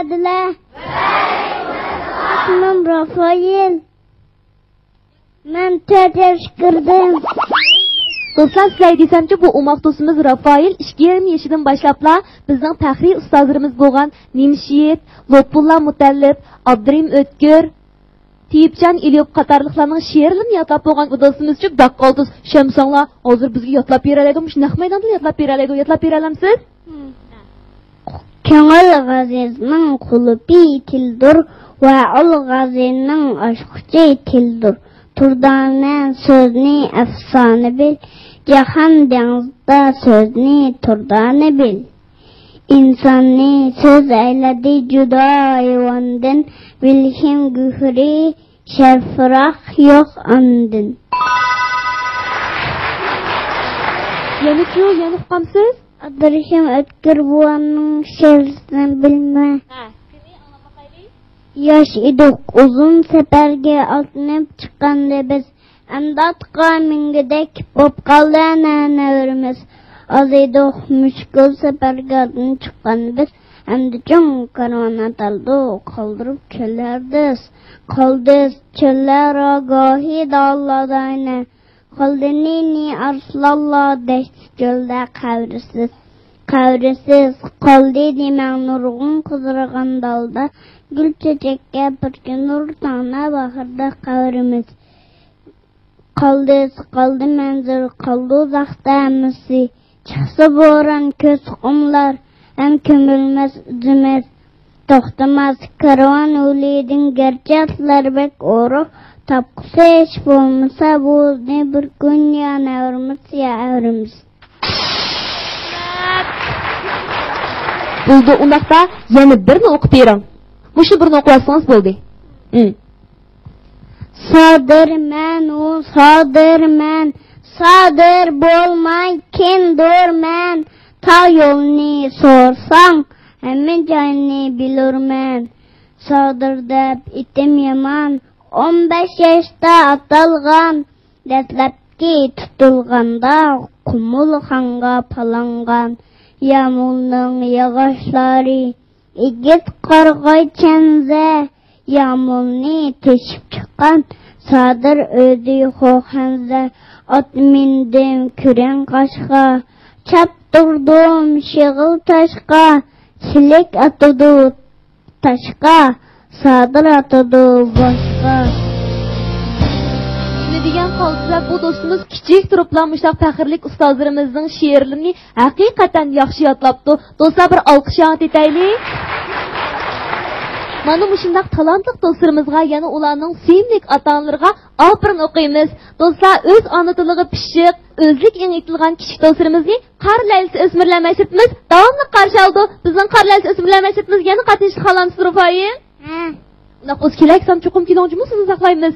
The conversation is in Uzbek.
ediler. İsmim Rafael. Ben 4 yaş girdim. Dostlar, sizler desemçi bu umaq dostumuz Rafael 2,5 yaşından başlapla bizning faxriy ustozlarimiz bo'lgan Nimshiyet, Lotfulla Mutallib, Abdurim O'tkir, Tiyipchan Ilyop qatorliqlarning she'rlarini yodlab bo'lgan bu dostumuz uchun baqqoldiz Shamsonlar hozir bizga yodlab beralaydi. Shunaqa maydonda yodlab beralaydi. Yodlab bera olamsiz? Ko'ngil g'azizning qulubi tildir va ul g'azizning aşkçı tildir. Turdane sözünü efsane bil, Cahan denizde sözünü turdane bil. İnsanı söz eyledi cüda hayvandan, Bilhim gühri şerfrak yok andın. Yanık yok, yanık kamsız? Adırışım Ötkir buanın şerfini bilme. Yaş idik uzun seferge atınıp çıkandı biz. Emdatqa mingidek bop kaldı annelerimiz. Az idik müşkül seferge atınıp çıkan biz. Emdi çoğun karvana daldı kaldırıp çöllerdiz. Kaldiz çöller agahi dağladayna. Kaldı nini arslallah deşti çölde kavrisiz. Kavrisiz kaldı demen nurgun kızırgan dalda. Gül çiçekke bir gün nur tana bakırda kavrimiz. Kaldı menzil, kaldı uzakta emisi. Çıksa boran köz kumlar, hem kömülmez üzümez. Toxtamaz karvan uliydin, gerçi atlar bek oruq. Tapqısı eş bulmasa bu ne bir gün ya nevrimiz ya evrimiz. Buldu undaqda yana birini o'qib bering. Muşu birini o'qisangiz bo'ldi. Sadirman u sadirman, sadir bo'lmay kindurman. Ta yo'lni so'rsang, hamma joyni bilurman. Sadir deb itim yaman, 15 yaşda atalgan. Dastlabki tutilganda Qumul xonga palangan. Yağmurning yog'ochlari Igit qarg'ay chanza, yağmurni teshib chiqqan. Sadir o'di xo'xanza, ot mindim kuren qashqa. Chap turdim shig'il tashqa, silik atadi tashqa, Sadir atadi boshqa. Degan qolsa bu do'stimiz kichik turiblanmışlar faxrlik ustozlarimizning she'rlarini haqiqatan yaxshi yodlabdi. Do'stlar, bir olqish etaylik. Mana mushundaq talantli do'stlarimizga, yana ularning sevimlik ota-onalariga opirin o'qiymiz. Do'stlar, o'z ona tiliga pishiq, o'zlik ingitilgan kichik do'stlarimizni Qarlaysi o'smirlar masjidimiz davomli qarshi oldi. Bizning Qarlaysi o'smirlar masjidimiz yana qatnashib qolamiz, Rufoyi. Undaq o'z kelak sam cho'qim kelonjimizni saqlaymiz.